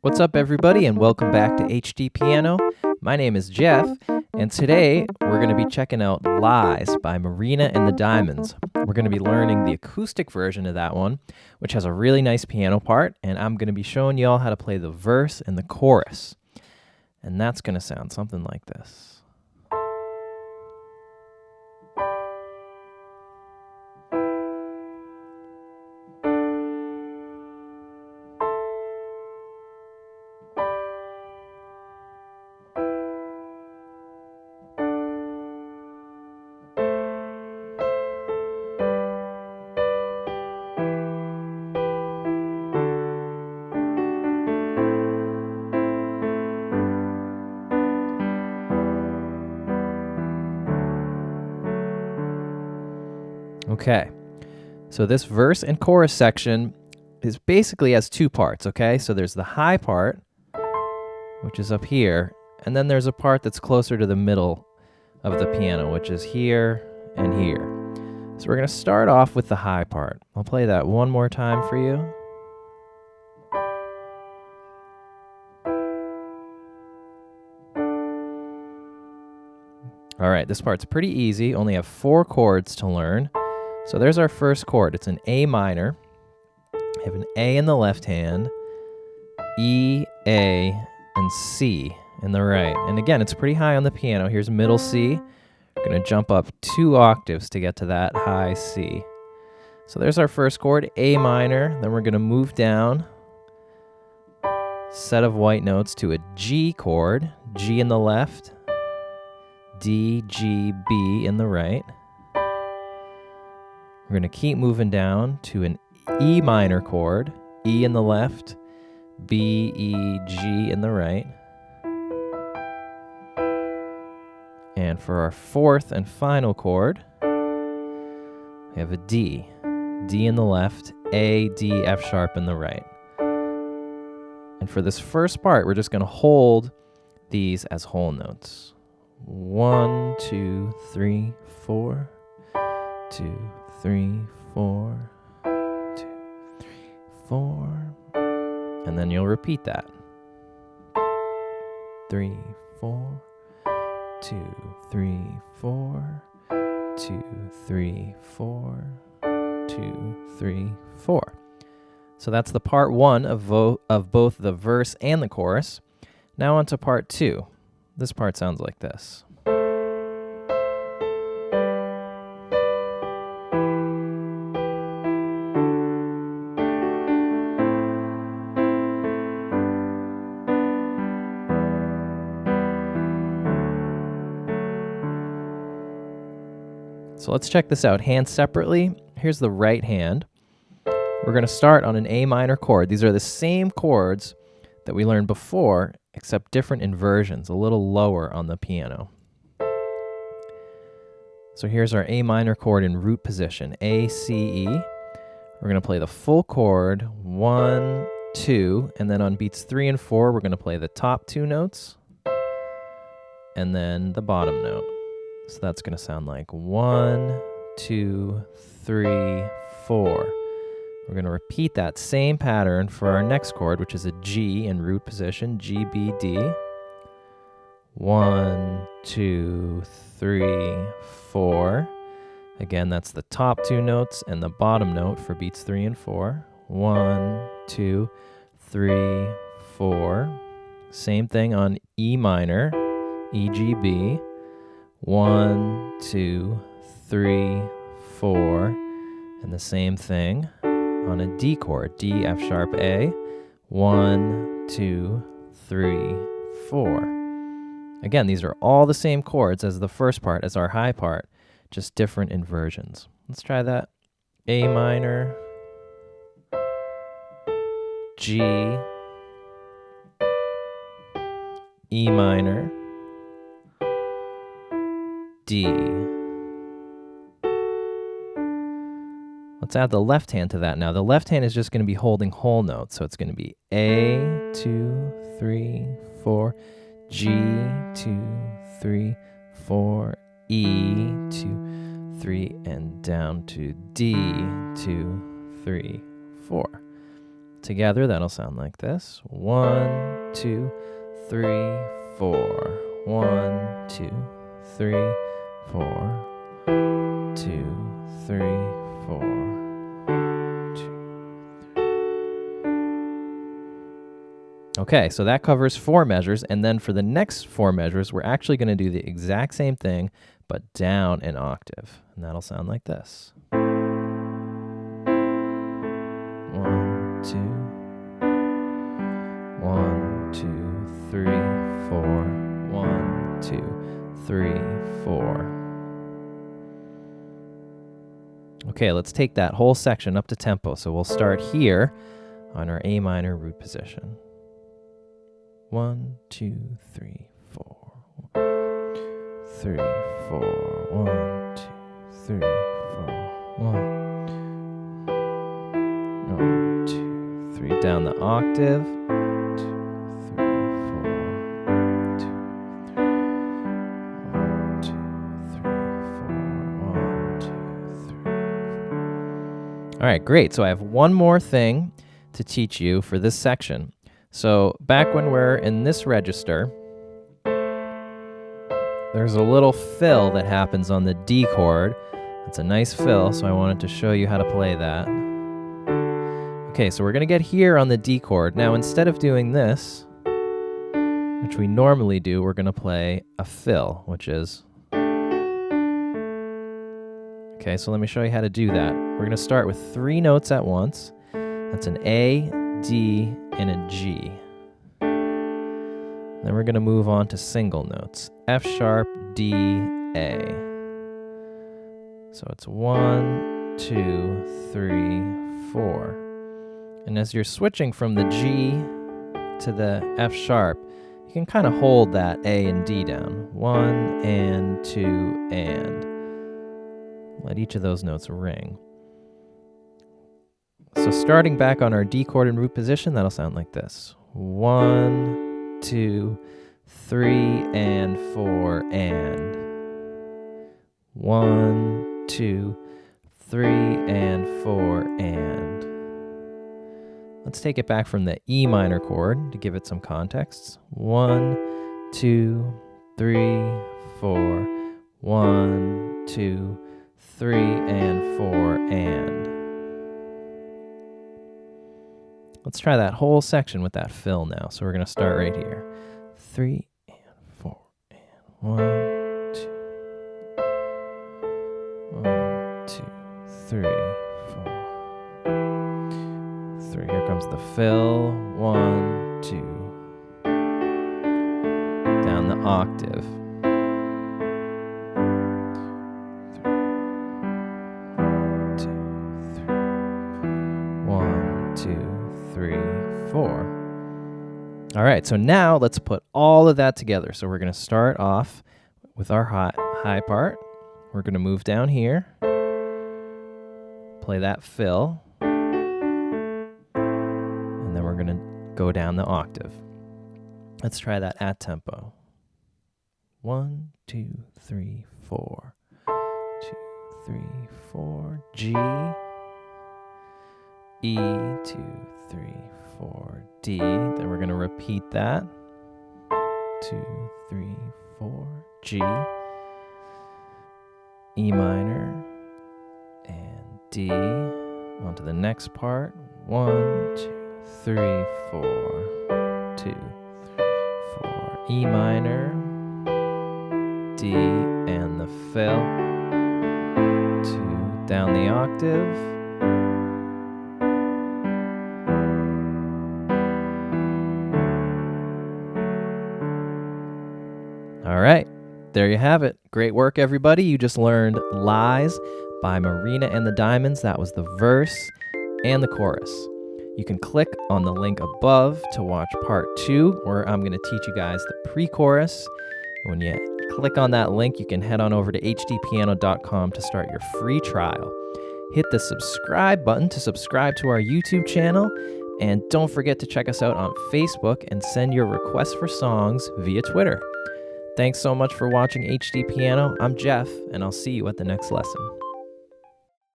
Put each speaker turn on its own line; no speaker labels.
What's up, everybody, and welcome back to HDpiano. My name is Jeff, and today we're going to be checking out Lies by Marina and the Diamonds. We're going to be learning the acoustic version of that one, which has a really nice piano part, and I'm going to be showing you all how to play the verse and the chorus. And that's going to sound something like this. Okay, so this verse and chorus section is basically has two parts, okay? So there's the high part, which is up here, and then there's a part that's closer to the middle of the piano, which is here and here. So we're going to start off with the high part. I'll play that one more time for you. All right, this part's pretty easy. Only have 4 chords to learn. So there's our first chord. It's an A minor. I have an A in the left hand, E, A, and C in the right. And again, it's pretty high on the piano. Here's middle C. We're going to jump up 2 octaves to get to that high C. So there's our first chord, A minor. Then we're going to move down, set of white notes to a G chord, G in the left, D, G, B in the right. We're going to keep moving down to an E minor chord, E in the left, B, E, G in the right. And for our fourth and final chord, we have a D, D in the left, A, D, F sharp in the right. And for this first part, we're just going to hold these as whole notes. 1, 2, 3, 4, 2, 3, 4, 2, 3, 4, and then you'll repeat that. 3, 4, 2, 3, 4, 2, 3, 4, 2, 3, 4. So that's the part 1 of both the verse and the chorus. Now on to part 2. This part sounds like this. So let's check this out. Hands separately. Here's the right hand. We're going to start on an A minor chord. These are the same chords that we learned before, except different inversions, a little lower on the piano. So here's our A minor chord in root position, A, C, E. We're going to play the full chord, 1, 2, and then on beats 3 and 4, we're going to play the top 2 notes, and then the bottom note. So that's going to sound like 1, 2, 3, 4. We're going to repeat that same pattern for our next chord, which is a G in root position, G, B, D. 1, 2, 3, 4. Again, that's the top 2 notes and the bottom note for beats 3 and 4. 1, 2, 3, 4. Same thing on E minor, E, G, B. 1, 2, 3, 4, and the same thing on a D chord, D, F sharp, A. 1, 2, 3, 4. Again, these are all the same chords as the first part, as our high part, just different inversions. Let's try that. A minor, G, E minor, D. Let's add the left hand to that now. The left hand is just going to be holding whole notes. So it's going to be A, 2, 3, 4, G, 2, 3, 4, E, 2, 3, and down to D, 2, 3, 4. Together, that'll sound like this. 1, 2, 3, 4. 1, 2, 3, 4. 2, 3, 4. 2. Okay, so that covers 4 measures, and then for the next 4 measures, we're actually going to do the exact same thing, but down an octave, and that'll sound like this. 1, 2. 1, 2, 3, 4. 1, 2, 3, 4. Okay, let's take that whole section up to tempo. So we'll start here on our A minor root position. 1, 2, 3, 4. 3, 4. 1, 2, 3, 4. 1, 2, 3. Down the octave. 2, 3, 4. 2, 3. 1, 2, 3, 4. 1, 2, 3. All right, great. So I have one more thing to teach you for this section. So back when we're in this register, there's a little fill that happens on the D chord. It's a nice fill, so I wanted to show you how to play that. Okay, so we're going to get here on the D chord. Now, instead of doing this, which we normally do, we're going to play a fill, which is... Okay, so let me show you how to do that. We're going to start with 3 notes at once. That's an A, D, and a G. Then we're going to move on to single notes. F sharp, D, A. So it's 1, 2, 3, 4. And as you're switching from the G to the F sharp, you can kind of hold that A and D down. 1 and 2 and. Let each of those notes ring. So starting back on our D chord in root position, that'll sound like this. 1, 2, 3, and 4, and. 1, 2, 3, and 4, and. Let's take it back from the E minor chord to give it some context. 1, 2, 3, 4. 1, 2, 3, and 4, and. Let's try that whole section with that fill now. So we're going to start right here. 3 and 4 and 1, 2. 1, 2, 3, 4. 3. Here comes the fill. 1, 2. Down the octave. 4. All right, so now let's put all of that together. So we're going to start off with our high part. We're going to move down here, play that fill, and then we're going to go down the octave. Let's try that at tempo. 1, 2, 3, 4. 2, 3, 4. G, E, 2, 3, 4, D. Then we're going to repeat that. 2, 3, 4, G, E minor, and D. On to the next part. 1, 2, 3, 4, 2, 3, 4, E minor, D, and the fill. 2, down the octave. All right, there you have it. Great work, everybody. You just learned Lies by Marina and the Diamonds. That was the verse and the chorus. You can click on the link above to watch part 2, where I'm going to teach you guys the pre-chorus. And when you click on that link, you can head on over to HDpiano.com to start your free trial. Hit the subscribe button to subscribe to our YouTube channel. And don't forget to check us out on Facebook and send your requests for songs via Twitter. Thanks so much for watching HD Piano. I'm Jeff, and I'll see you at the next lesson.